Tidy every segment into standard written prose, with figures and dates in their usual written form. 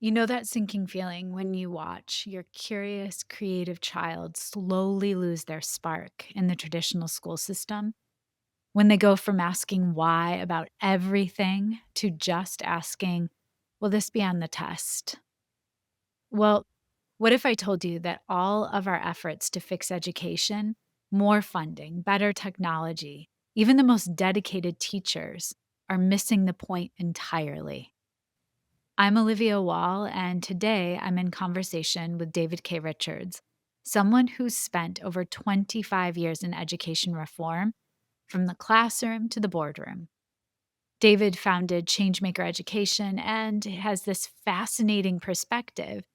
You know that sinking feeling when you watch your curious, creative child slowly lose their spark in the traditional school system? When they go from asking why about everything to just asking, will this be on the test? Well, what if I told you that all of our efforts to fix education, more funding, better technology, even the most dedicated teachers, are missing the point entirely? I'm Olivia Wall, and today I'm in conversation with David K. Richards, someone who's spent over 25 years in education reform, from the classroom to the boardroom. David founded Changemaker Education and has this fascinating perspective.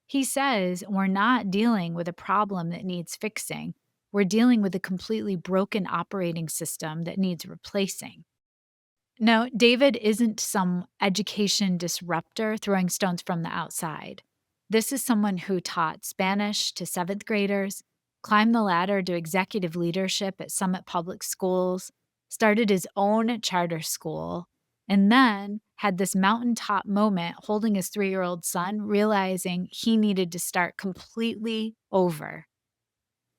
He says we're not dealing with a problem that needs fixing, we're dealing with a completely broken operating system that needs replacing. No, David isn't some education disruptor throwing stones from the outside. This is someone who taught Spanish to seventh graders, climbed the ladder to executive leadership at Summit Public Schools, started his own charter school, and then had this mountaintop moment holding his 3-year-old son, realizing he needed to start completely over.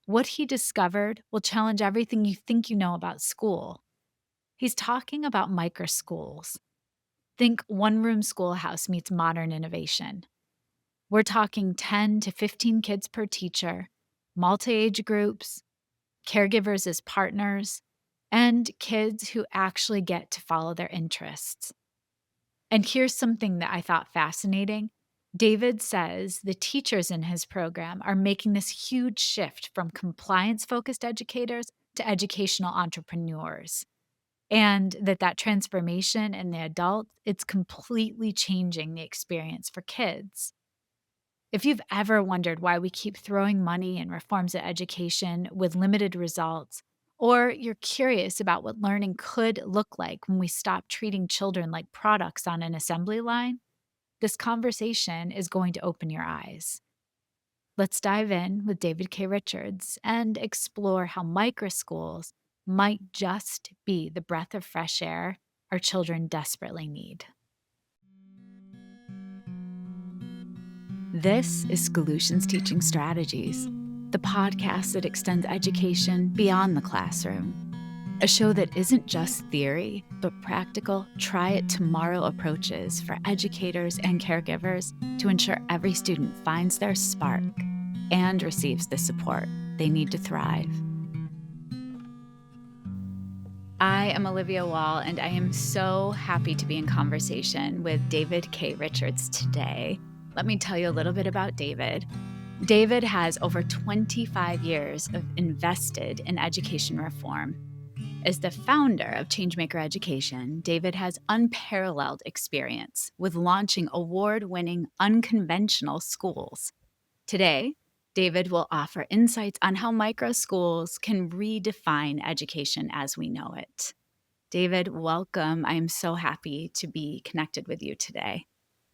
What he discovered will challenge everything you think you know about school. He's talking about microschools. Think one room schoolhouse meets modern innovation. We're talking 10 to 15 kids per teacher, multi age groups, caregivers as partners, and kids who actually get to follow their interests. And here's something that I thought fascinating. David says the teachers in his program are making this huge shift from compliance focused educators to educational entrepreneurs, and that transformation in the adult, it's completely changing the experience for kids. If you've ever wondered why we keep throwing money and reforms at education with limited results, or you're curious about what learning could look like when we stop treating children like products on an assembly line, this conversation is going to open your eyes. Let's dive in with David K. Richards and explore how microschools might just be the breath of fresh air our children desperately need. This is Schoolutions Teaching Strategies, the podcast that extends education beyond the classroom. A show that isn't just theory, but practical, try it tomorrow approaches for educators and caregivers to ensure every student finds their spark and receives the support they need to thrive. I am Olivia Wall, and I am so happy to be in conversation with David K. Richards today. Let me tell you a little bit about David. David has over 25 years of invested in education reform. As the founder of Changemaker Education, David has unparalleled experience with launching award-winning unconventional schools. Today, David will offer insights on how microschools can redefine education as we know it. David, welcome. I am so happy to be connected with you today.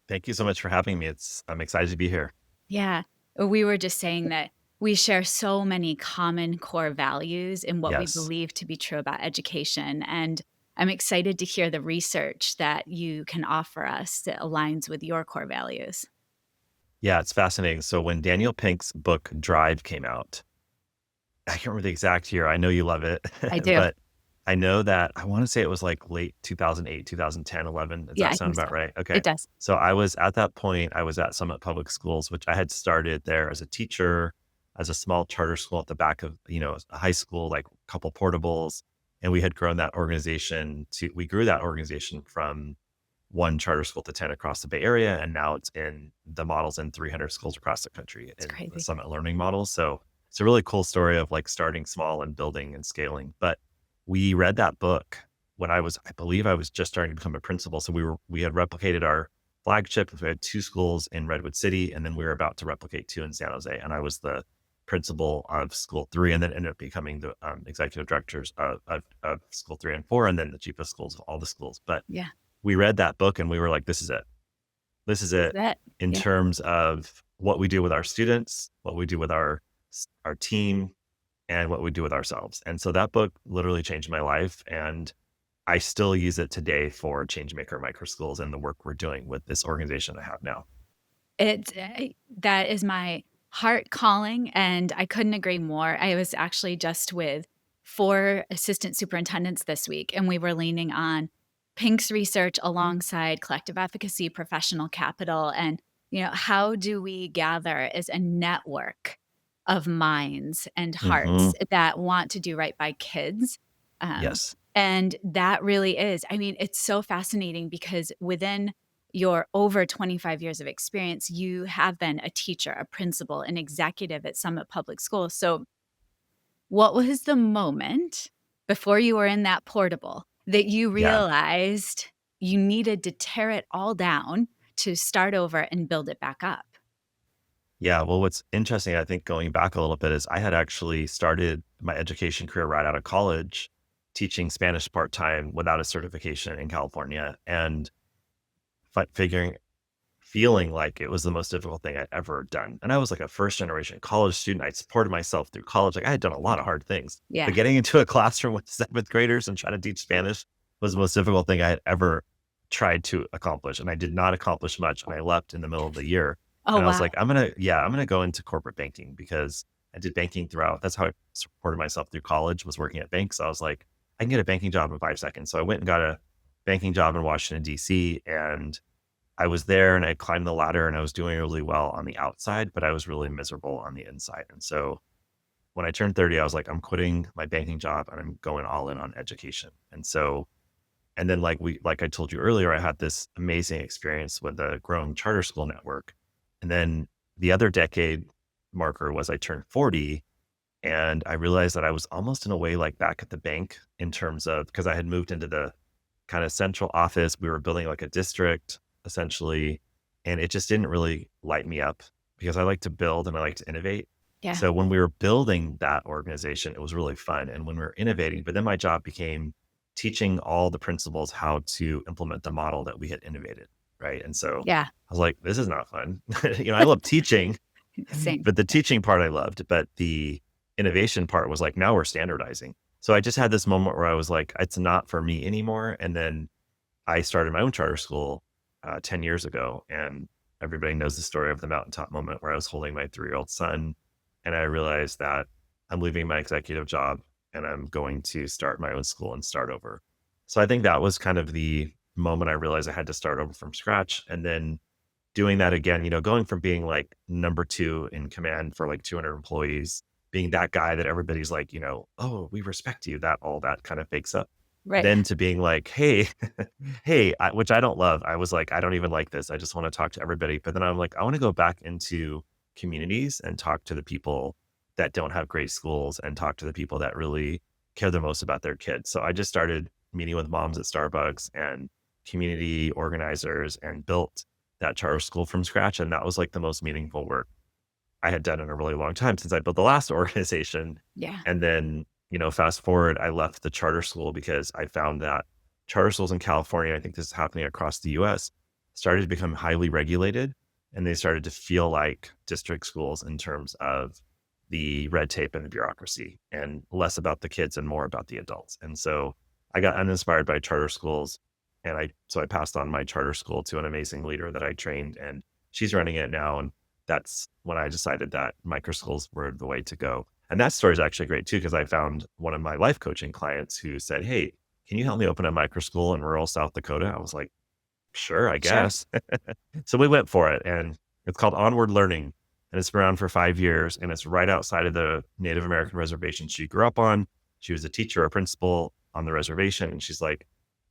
Thank you so much for having me. I'm excited to be here. Yeah, we were just saying that we share so many common core values in what we Yes. believe to be true about education. And I'm excited to hear the research that you can offer us that aligns with your core values. Yeah, it's fascinating. So when Daniel Pink's book Drive came out, I can't remember the exact year. I know you love it, I do. but I know that I want to say it was like late 2008, 2010, 11. Does Yeah, that I sound think about so. right? It Okay. does. So I was at that point, I was at Summit Public Schools, which I had started there as a teacher, as a small charter school at the back of, a high school, like a couple portables. And we had grown that organization we grew that organization from one charter school to 10 across the Bay Area. And now the model's in 300 schools across the country It's in the crazy. Summit Learning model. So it's a really cool story of like starting small and building and scaling. But we read that book when I believe I was just starting to become a principal. So we had replicated our flagship. We had 2 schools in Redwood City, and then we were about to replicate 2 in San Jose. And I was the principal of school 3, and then ended up becoming the executive directors of school 3 and 4, and then the chief of schools of all the schools. But Yeah, we read that book and we were like, this is it. This is this it is it. in Yeah. terms of what we do with our students, what we do with our team, and what we do with ourselves. And so that book literally changed my life. And I still use it today for Changemaker Microschools and the work we're doing with this organization I have now. That is my heart calling, and I couldn't agree more. I was actually just with 4 assistant superintendents this week, and we were leaning on Pink's research alongside collective efficacy, professional capital, and, how do we gather as a network of minds and hearts Mhm. that want to do right by kids? Um, Yes. and that really is, I mean, it's so fascinating because within your over 25 years of experience, you have been a teacher, a principal, an executive at Summit Public Schools. So, what was the moment before you were in that portable that you Yeah. realized you needed to tear it all down to start over and build it back up? Yeah, well, what's interesting, I think going back a little bit is I had actually started my education career right out of college, teaching Spanish part-time without a certification in California, and figuring feeling like it was the most difficult thing I'd ever done. And I was like a first generation college student. I supported myself through college. Like I had done a lot of hard things, but Yeah. getting into a classroom with seventh graders and trying to teach Spanish was the most difficult thing I had ever tried to accomplish. And I did not accomplish much. And I left in the middle of the year. Oh, And I was wow. like, I'm going to go into corporate banking because I did banking throughout. That's how I supported myself through college, was working at banks. So I was like, I can get a banking job in 5 seconds. So I went and got a banking job in Washington, DC. And I was there and I climbed the ladder and I was doing really well on the outside, but I was really miserable on the inside. And so when I turned 30, I was like, I'm quitting my banking job and I'm going all in on education. And so, and then like I told you earlier, I had this amazing experience with the growing charter school network. And then the other decade marker was I turned 40 and I realized that I was almost in a way like back at the bank in terms of, because I had moved into the kind of central office. We were building like a district essentially, and it just didn't really light me up because I like to build and I like to innovate. Yeah. So when we were building that organization, it was really fun. And when we were innovating, but then my job became teaching all the principals how to implement the model that we had innovated. Right. And so Yeah. I was like, this is not fun. I love teaching, Same. but the teaching part I loved, but the innovation part was like, now we're standardizing. So I just had this moment where I was like, it's not for me anymore. And then I started my own charter school 10 years ago. And everybody knows the story of the Mountaintop moment where I was holding my 3-year-old son. And I realized that I'm leaving my executive job and I'm going to start my own school and start over. So I think that was kind of the moment I realized I had to start over from scratch. And then doing that again, going from being like number 2 in command for like 200 employees, being that guy that everybody's like, "Oh, we respect you," that all that kind of fakes up. Right. Then to being like, "Hey, hey," which I don't love. I was like, "I don't even like this. I just wanna talk to everybody." But then I'm like, "I wanna go back into communities and talk to the people that don't have great schools and talk to the people that really care the most about their kids." So I just started meeting with moms at Starbucks and community organizers and built that charter school from scratch, and that was, like, the most meaningful work I had done in a really long time since I built the last organization. Yeah. And then, fast forward, I left the charter school because I found that charter schools in California, I think this is happening across the US, started to become highly regulated and they started to feel like district schools in terms of the red tape and the bureaucracy and less about the kids and more about the adults. And so I got uninspired by charter schools and I passed on my charter school to an amazing leader that I trained and she's running it now. And that's when I decided that microschools were the way to go. And that story is actually great too, because I found one of my life coaching clients who said, "Hey, can you help me open a microschool in rural South Dakota?" I was like, "Sure, I Sure. guess." So we went for it, and it's called Onward Learning, and it's been around for 5 years, and it's right outside of the Native American reservation she grew up on. She was a teacher, a principal on the reservation, and she's like,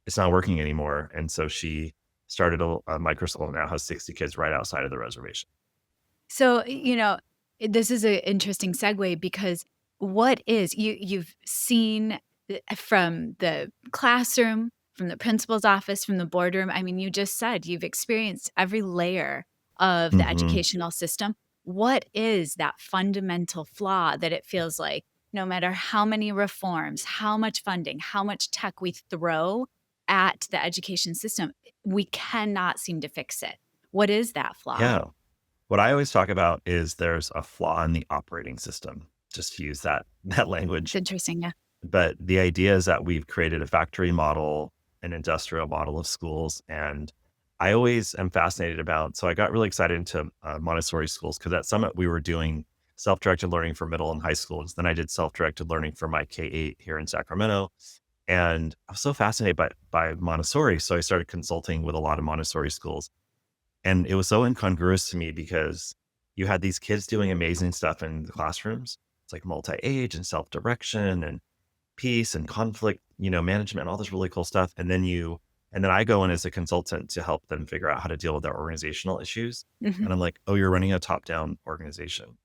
"It's not working anymore." And so she started a microschool, and now has 60 kids right outside of the reservation. So, this is an interesting segue because what is you've seen from the classroom, from the principal's office, from the boardroom. I mean, you just said you've experienced every layer of the Mhm. educational system. What is that fundamental flaw that it feels like no matter how many reforms, how much funding, how much tech we throw at the education system, we cannot seem to fix it? What is that flaw? Yeah. What I always talk about is there's a flaw in the operating system, just to use that that It's language. interesting. Yeah. But the idea is that we've created a factory model, an industrial model of schools, and I always am fascinated about, so I got really excited into Montessori schools because at Summit we were doing self-directed learning for middle and high schools. Then I did self-directed learning for my K-8 here in Sacramento. And I was so fascinated by Montessori. So I started consulting with a lot of Montessori schools. And it was so incongruous to me because you had these kids doing amazing stuff in the classrooms. It's like multi-age and self-direction and peace and conflict, management, all this really cool stuff. And then I go in as a consultant to help them figure out how to deal with their organizational issues. Mhm. And I'm like, oh, you're running a top-down organization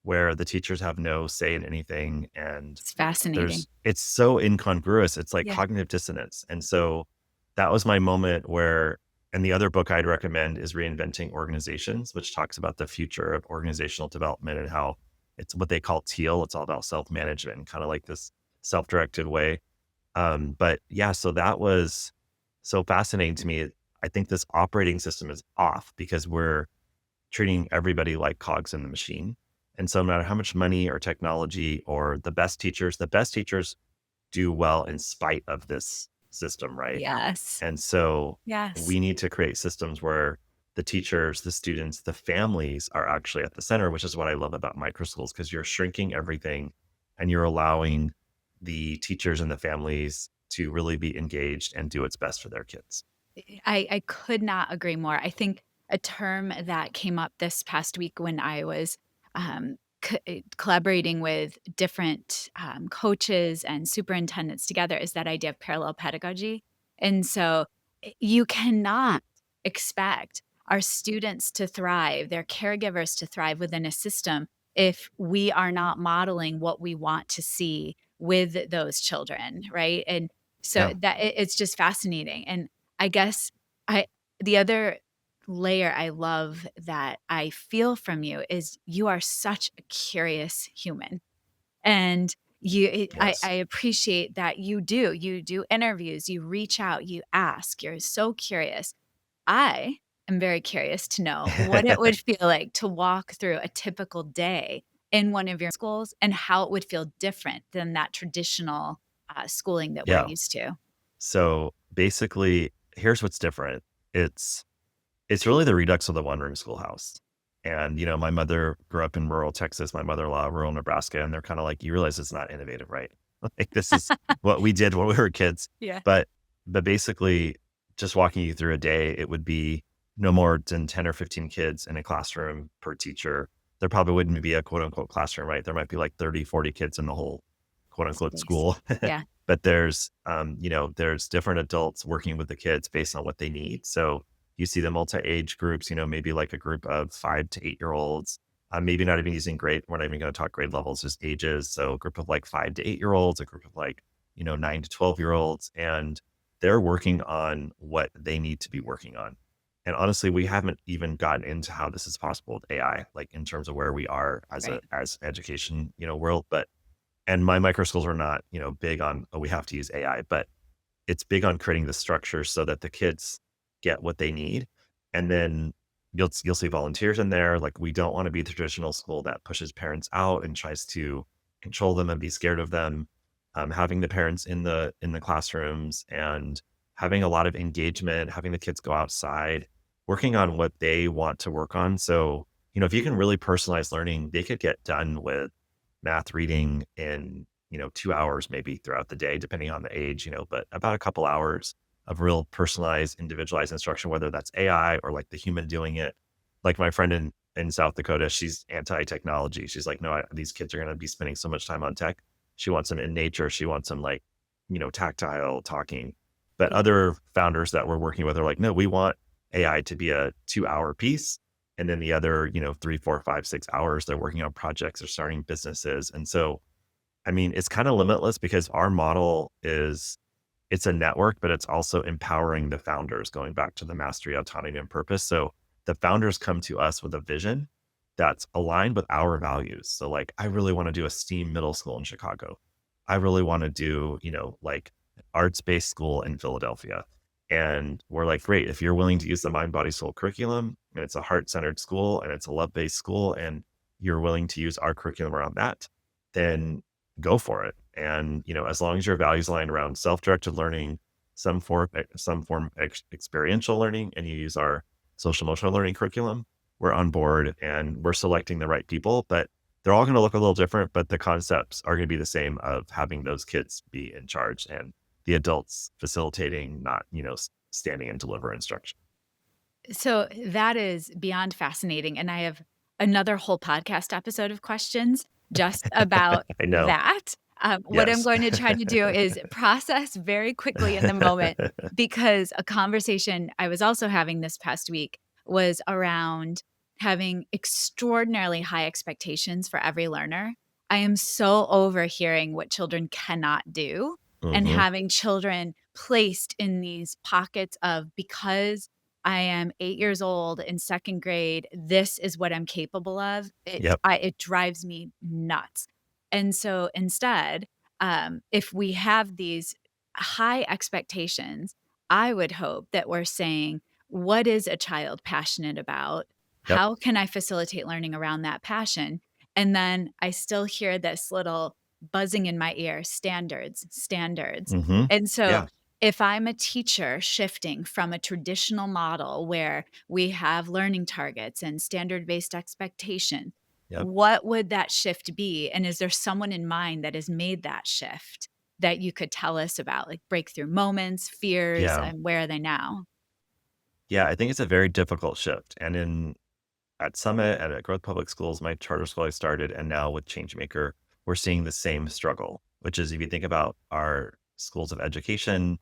where the teachers have no say in anything. And It's fascinating. it's so incongruous. It's like Yeah. cognitive dissonance. And so that was my moment where, and the other book I'd recommend is Reinventing Organizations, which talks about the future of organizational development and how it's what they call teal. It's all about self-management and kind of like this self-directed way. But yeah, so that was so fascinating to me. I think this operating system is off because we're treating everybody like cogs in the machine. And so no matter how much money or technology or the best teachers do well in spite of this system, right? Yes. And so Yes. we need to create systems where the teachers, the students, the families are actually at the center, which is what I love about microschools because you're shrinking everything and you're allowing the teachers and the families to really be engaged and do what's best for their kids. I could not agree more. I think a term that came up this past week when I was, collaborating with different, coaches and superintendents together is that idea of parallel pedagogy, and so, you cannot expect our students to thrive, their caregivers to thrive within a system if we are not modeling what we want to see with those children, right? And so Yeah. that it's just fascinating, and I guess I the other layer I love that I feel from you is you are such a curious human, and I Yes. appreciate that you do interviews, you reach out, you ask, you're so curious. I am very curious to know what it would feel like to walk through a typical day in one of your schools and how it would feel different than that traditional, schooling that we're Yeah. used to. So basically, here's what's different. It's it's really the redux of the one room schoolhouse. And my mother grew up in rural Texas, my mother-in-law rural Nebraska, and they're kind of like, you realize it's not innovative, right? Like this is what we did when we were kids. Yeah. But basically, just walking you through a day, it would be no more than 10 or 15 kids in a classroom per teacher. There probably wouldn't be a quote unquote classroom, right? There might be like 30, 40 kids in the whole quote unquote Space. school. Yeah. But there's different adults working with the kids based on what they need. So you see the multi-age groups, maybe like a group of 5 to 8 year olds, maybe not even using grade. We're not even going to talk grade levels, just ages. So a group of like 5 to 8 year olds, a group of like, 9 to 12 year olds, and they're working on what they need to be working on. And honestly, we haven't even gotten into how this is possible with AI, like in terms of where we are Right. as education, world. But and my micro schools are not, big on, oh, we have to use AI, but it's big on creating the structure so that the kids get what they need. And then you'll see volunteers in there. Like we don't want to be the traditional school that pushes parents out and tries to control them and be scared of them. Having the parents in the classrooms and having a lot of engagement, having the kids go outside, working on what they want to work on. So, if you can really personalize learning, they could get done with math reading in 2 hours maybe throughout the day, depending on the age, but about a couple hours of real personalized, individualized instruction, whether that's AI or like the human doing it. Like my friend in South Dakota, she's anti-technology. She's like, no, these kids are going to be spending so much time on tech. She wants them in nature. She wants them like, tactile talking. But Yeah. other founders that we're working with are like, no, we want AI to be a 2 hour piece. And then the other, 3, 4, 5, 6 hours, they're working on projects or starting businesses. And so, I mean, it's kind of limitless because our model is it's a network, but it's also empowering the founders, going back to the mastery, autonomy, and purpose. So the founders come to us with a vision that's aligned with our values. So, like, I really want to do a STEAM middle school in Chicago. I really want to do, like arts based school in Philadelphia. And we're like, great, if you're willing to use the mind, body, soul curriculum, and it's a heart centered school and it's a love based school, and you're willing to use our curriculum around that, then go for it. And, as long as your values align around self directed learning, experiential learning, and you use our social emotional learning curriculum, we're on board and we're selecting the right people, but they're all going to look a little different, but the concepts are going to be the same of having those kids be in charge and the adults facilitating, not, standing and deliver instruction. So that is beyond fascinating, and I have another whole podcast episode of questions just about I know. that. What I'm Yes. going to try to do is process very quickly in the moment because a conversation I was also having this past week was around having extraordinarily high expectations for every learner. I am so over hearing what children cannot do and Mhm. having children placed in these pockets of because I am 8 years old in 2nd grade. This is what I'm capable of. Yep. It drives me nuts. And so instead, if we have these high expectations, I would hope that we're saying, "What is a child passionate about? Yep. How can I facilitate learning around that passion?" And then I still hear this little buzzing in my ear, standards, standards. Mhm. And so Yeah. if I'm a teacher shifting from a traditional model where we have learning targets and standard-based expectation, Yep. what would that shift be? And is there someone in mind that has made that shift that you could tell us about, like breakthrough moments, fears, Yeah. and where are they now? Yeah, I think it's a very difficult shift, and at Summit and at Growth Public Schools, my charter school I started, and now with Changemaker, we're seeing the same struggle, which is if you think about our schools of education,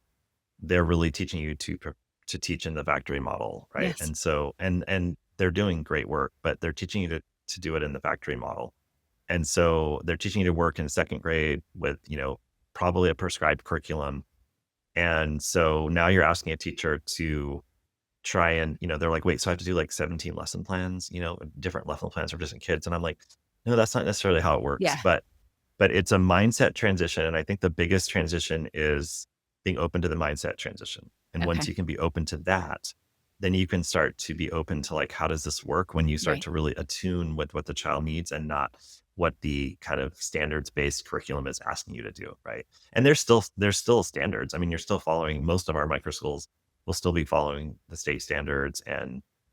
they're really teaching you to teach in the factory model, right? Yes. And so and they're doing great work, but they're teaching you to do it in the factory model. And so they're teaching you to work in 2nd grade with, probably a prescribed curriculum. And so now you're asking a teacher to try and, they're like, wait, so I have to do like 17 lesson plans, different lesson plans for different kids. And I'm like, no, that's not necessarily how it works. Yeah. But it's a mindset transition. And I think the biggest transition is being open to the mindset transition. And once Okay. you can be open to that, then you can start to be open to like, how does this work when you start Right. to really attune with what the child needs and not what the kind of standards based curriculum is asking you to do. Right. And there's still standards. I mean, you're still following most of our micro schools will still be following the state standards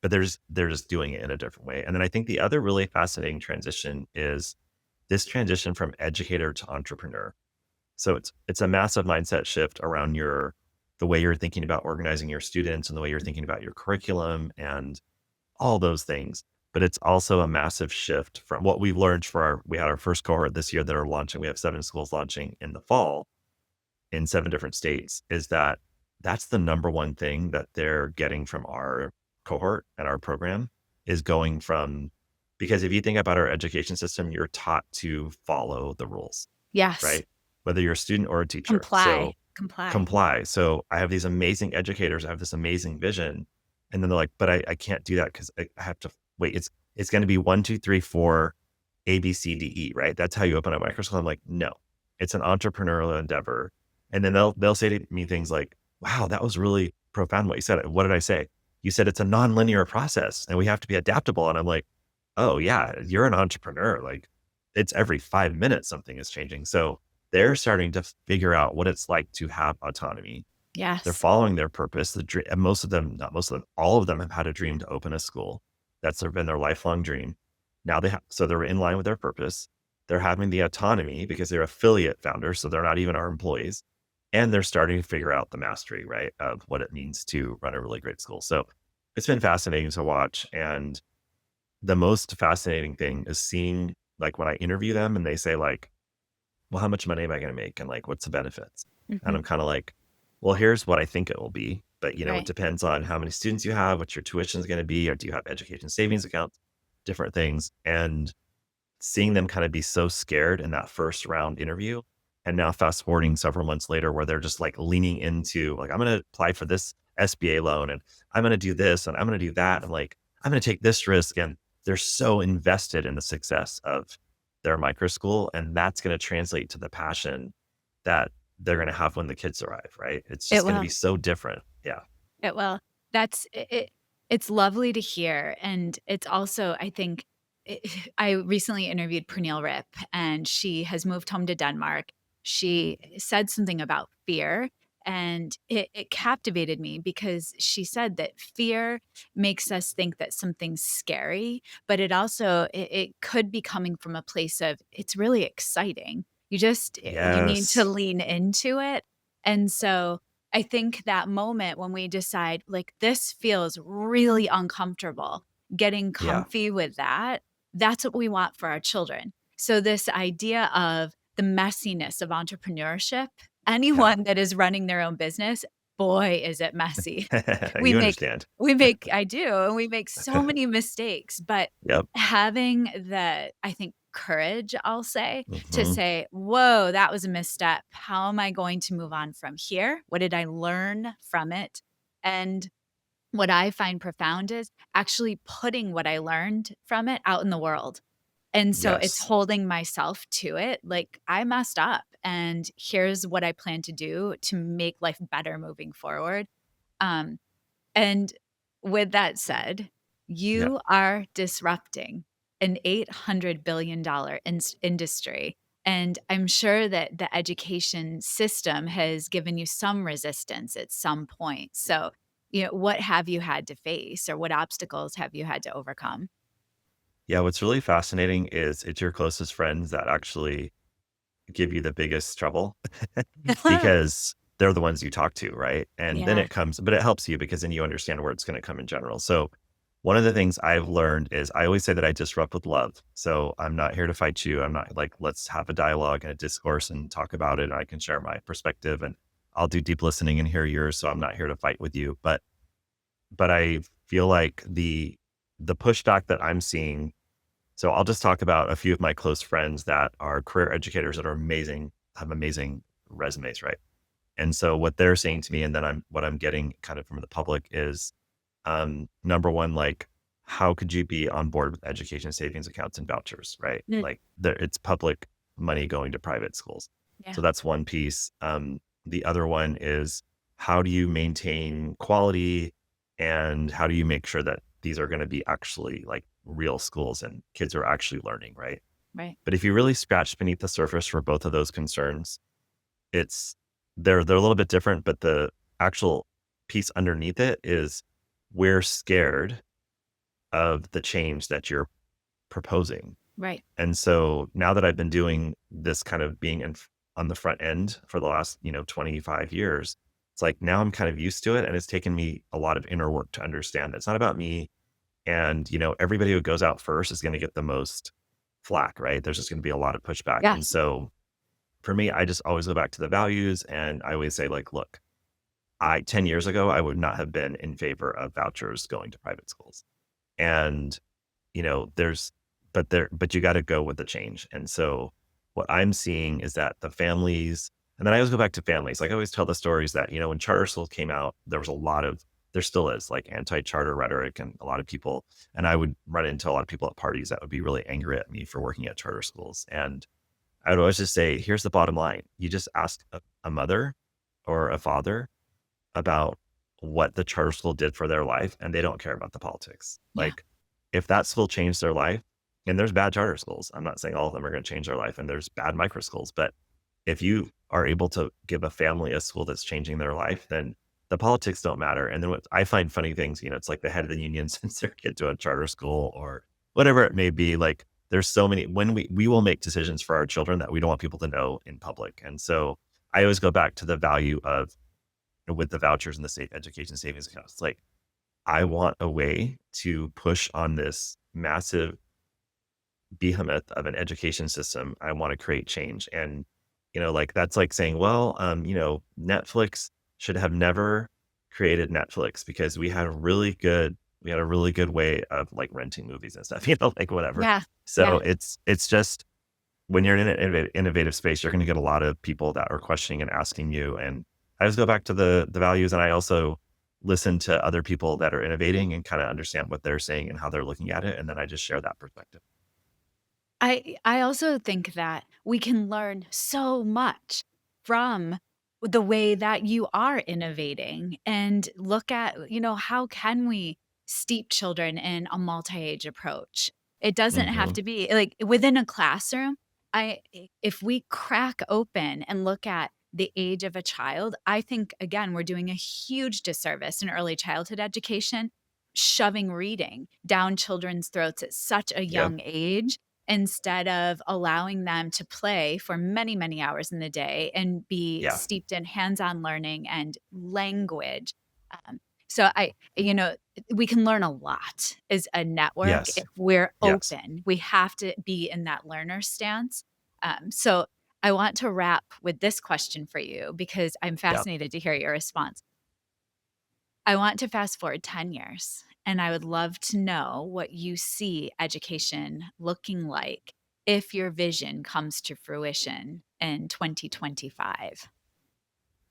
but they're just doing it in a different way. And then I think the other really fascinating transition is this transition from educator to entrepreneur. So it's a massive mindset shift around the way you're thinking about organizing your students and the way you're thinking about your curriculum and all those things. But it's also a massive shift from what we've learned we had our first cohort this year that are launching. We have 7 schools launching in the fall in 7 different states, is that that's the number one thing that they're getting from our cohort and our program is going from because if you think about our education system, you're taught to follow the rules, Yes. right? Whether you're a student or a teacher. Comply. So Comply. comply. So I have these amazing educators. I have this amazing vision. And then they're like, but I can't do that because I have to wait. It's going to be 1, 2, 3, 4, A, B, C, D, E, right? That's how you open a Microsoft. I'm like, no, it's an entrepreneurial endeavor. And then they'll say to me things like, wow, that was really profound what you said. What did I say? You said it's a nonlinear process and we have to be adaptable. And I'm like, oh yeah, you're an entrepreneur. Like it's every 5 minutes something is changing. So they're starting to figure out what it's like to have autonomy. They're Yes. following their purpose. And most of them, not most of them, all of them have had a dream to open a school. Been their lifelong dream. Now so they're in line with their purpose. They're having the autonomy because they're affiliate founders. So they're not even our employees. And they're starting to figure out the mastery, right, of what it means to run a really great school. So it's been fascinating to watch. And the most fascinating thing is seeing like when I interview them and they say like, well, how much money am I going to make? And like, what's the benefits? And Mhm. I'm kind of like, well, here's what I think it will be. But, it Right. depends on how many students you have, what your tuition is going to be, or do you have education savings accounts, different things. And seeing them kind of be so scared in that first round interview. And now fast forwarding several months later where they're just like leaning into like, I'm going to apply for this SBA loan and I'm going to do this and I'm going to do that. And like, I'm going to take this risk. And they're so invested in the success of their micro school. And that's going to translate to the passion that they're going to have when the kids arrive. Right. It's It just going to be will. so different. Yeah. It will. That's it's lovely to hear, and it's also, I think it I recently interviewed Pernille Rip, and she has moved home to Denmark. She said something about fear, And it captivated me because she said that fear makes us think that something's scary, but it could be coming from a place of it's really exciting. You need to Yes. lean into it. And so I think that moment when we decide, like, this feels really uncomfortable, getting Yeah. comfy with that, that's what we want for our children. So, this idea of the messiness of entrepreneurship, Yeah. anyone that is running their own business, boy, is it messy. We You make understand. I do, and we make so many mistakes, but Yep. having the, I think, courage, I'll say, to Mhm. say, "Whoa, that was a misstep. How am I going to move on from here? What did I learn from it?" And what I find profound is actually putting what I learned from it out in the world. And so it's Yes. holding myself to it, like, I messed up, and here's what I plan to do to make life better moving forward. Um, and with that said, Yeah. you are disrupting an $800 billion industry. And I'm sure that the education system has given you some resistance at some point. So, what have you had to face or what obstacles have you had to overcome? Yeah, what's really fascinating is it's your closest friends that actually give you the biggest trouble because they're the ones you talk to, right? And then Yeah. it comes, but it helps you because then you understand where it's going to come in general. So, one of the things I've learned is I always say that I disrupt with love. So, I'm not here to fight you. I'm not like, let's have a dialogue and a discourse and talk about it. And I can share my perspective and I'll do deep listening and hear yours. So, I'm not here to fight with you. But I feel like the pushback that I'm seeing, so I'll just talk about a few of my close friends that are career educators that are amazing, have amazing resumes, right? And so what they're saying to me, and then what I'm getting kind of from the public is, number one, like, how could you be on board with education savings accounts and vouchers, right? Mm, Like, it's public money going to private schools. yeah. So that's one piece. The other one is how do you maintain quality and how do you make sure that these are going to be actually like real schools and kids are actually learning, right? Right. But if you really scratch beneath the surface for both of those concerns, it's they're a little bit different, but the actual piece underneath it is we're scared of the change that you're proposing. Right. And so now that I've been doing this kind of being on the front end for the last, 25 years, it's like now I'm kind of used to it and it's taken me a lot of inner work to understand that it's not about me. And, everybody who goes out first is going to get the most flack, right? There's just going to be a lot of pushback. And Yes. so for me, I just always go back to the values and I always say, like, look, 10 years ago, I would not have been in favor of vouchers going to private schools. And, there's, but you got to go with the change. And so what I'm seeing is that the families, and then I always go back to families. Like I always tell the stories that, when charter schools came out, there was a lot of, there still is like anti charter rhetoric and a lot of people, and I would run into a lot of people at parties that would be really angry at me for working at charter schools. And I would always just say, here's the bottom line. You just ask a mother or a father about what the charter school did for their life, and they don't care about the politics. Yeah. Like, if that school changed their life, and there's bad charter schools, I'm not saying all of them are going to change their life, and there's bad micro schools, but if you are able to give a family a school that's changing their life, then the politics don't matter. And then what I find funny things, it's like the head of the union sends their kid to a charter school or whatever it may be. Like there's so many when we will make decisions for our children that we don't want people to know in public. And so I always go back to the value of with the vouchers and the safe education savings accounts. Like I want a way to push on this massive behemoth of an education system. I want to create change. And, like that's like saying, well, Netflix should have never created Netflix because we had a really good way of like renting movies and stuff, like whatever. Yeah. So Yeah. it's just when you're in an innovative space, you're going to get a lot of people that are questioning and asking you. And I just go back to the values, and I also listen to other people that are innovating and kind of understand what they're saying and how they're looking at it, and then I just share that perspective. I also think that we can learn so much from the way that you are innovating and look at, how can we steep children in a multi-age approach? It doesn't have Hmm. to be like within a classroom. If we crack open and look at the age of a child, I think, again, we're doing a huge disservice in early childhood education, shoving reading down children's throats at such a Yep. young age instead of allowing them to play for many, many hours in the day and be Yeah. steeped in hands-on learning and language. Um, so we can learn a lot as a network Yes. if we're Yes. open. We have to be in that learner stance. So I want to wrap with this question for you because I'm Yep. fascinated to hear your response. I want to fast forward 10 years, and I would love to know what you see education looking like if your vision comes to fruition in 2025.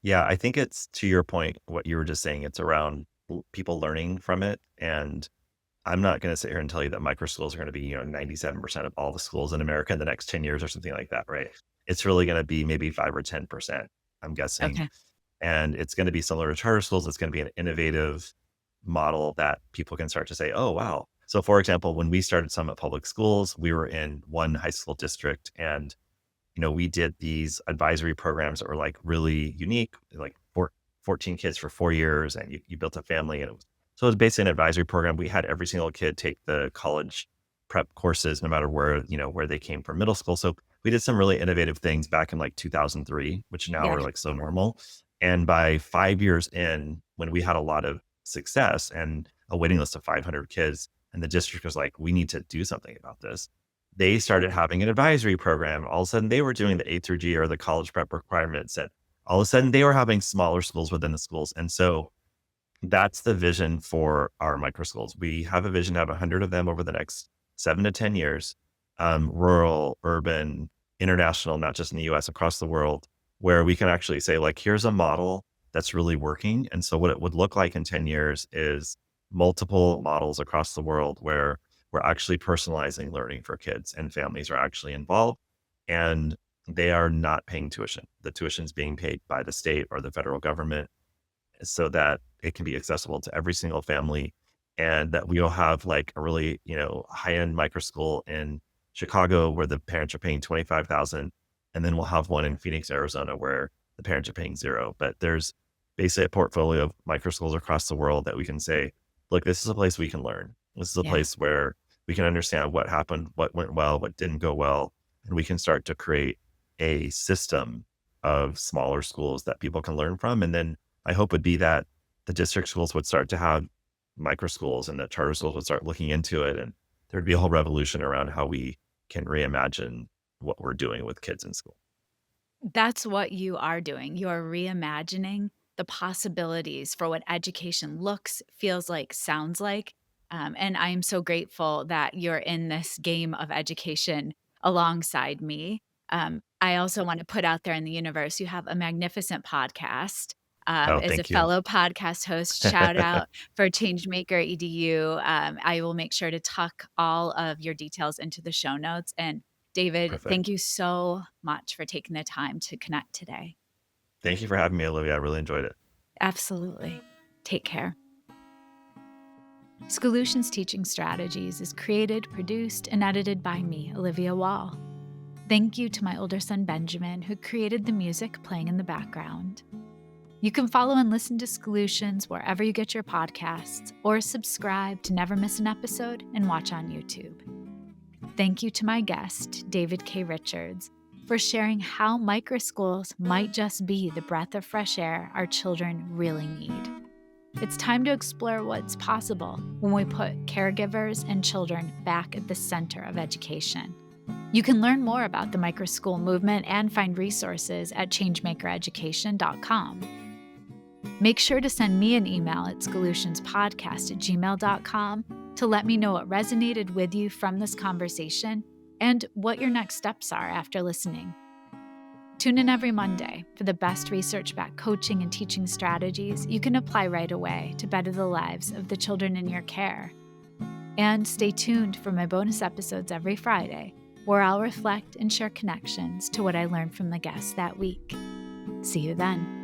Yeah, I think it's to your point, what you were just saying, it's around people learning from it. And I'm not going to sit here and tell you that micro schools are going to be, 97% of all the schools in America in the next 10 years or something like that, right? It's really going to be maybe 5 or 10%, I'm guessing. Okay. And it's going to be similar to charter schools. It's going to be an innovative model that people can start to say, oh, wow. So, for example, when we started Summit Public Schools, we were in one high school district, and we did these advisory programs that were like really unique, like 14 kids for 4 years, and you built a family. And it was basically an advisory program. We had every single kid take the college prep courses, no matter where they came from middle school. So we did some really innovative things back in like 2003, which now Yeah. are like so normal. And by 5 years in, when we had a lot of success and a waiting list of 500 kids, and the district was like, we need to do something about this, they started having an advisory program. All of a sudden, they were doing the A through G or the college prep requirements. And all of a sudden, they were having smaller schools within the schools. And so that's the vision for our micro schools. We have a vision to have 100 of them over the next 7 to 10 years, rural, urban, international, not just in the US, across the world, where we can actually say, like, here's a model that's really working. And so what it would look like in 10 years is multiple models across the world where we're actually personalizing learning for kids and families are actually involved and they are not paying tuition. The tuition is being paid by the state or the federal government so that it can be accessible to every single family, and that we'll have like a really, high-end micro school in Chicago where the parents are paying 25,000, and then we'll have one in Phoenix, Arizona where the parents are paying zero. But there's basically a portfolio of micro schools across the world that we can say, look, this is a place we can learn. This is a Yeah. place where we can understand what happened, what went well, what didn't go well, and we can start to create a system of smaller schools that people can learn from. And then I hope would be that the district schools would start to have micro schools and the charter schools would start looking into it. And there'd be a whole revolution around how we can reimagine what we're doing with kids in school. That's what you are doing. You are reimagining the possibilities for what education looks, feels like, sounds like. And I am so grateful that you're in this game of education alongside me. I also want to put out there in the universe, you have a magnificent podcast. Oh, As a thank you. fellow podcast host, shout out for Changemaker EDU. I will make sure to tuck all of your details into the show notes. And David, Perfect. thank you so much for taking the time to connect today. Thank you for having me, Olivia. I really enjoyed it. Absolutely. Take care. Schoolutions Teaching Strategies is created, produced, and edited by me, Olivia Wall. Thank you to my older son, Benjamin, who created the music playing in the background. You can follow and listen to Schoolutions wherever you get your podcasts, or subscribe to never miss an episode and watch on YouTube. Thank you to my guest, David K. Richards, for sharing how microschools might just be the breath of fresh air our children really need. It's time to explore what's possible when we put caregivers and children back at the center of education. You can learn more about the microschool movement and find resources at changemakereducation.com. Make sure to send me an email at schoolutionspodcast@gmail.com to let me know what resonated with you from this conversation and what your next steps are after listening. Tune in every Monday for the best research-backed coaching and teaching strategies you can apply right away to better the lives of the children in your care. And stay tuned for my bonus episodes every Friday, where I'll reflect and share connections to what I learned from the guests that week. See you then.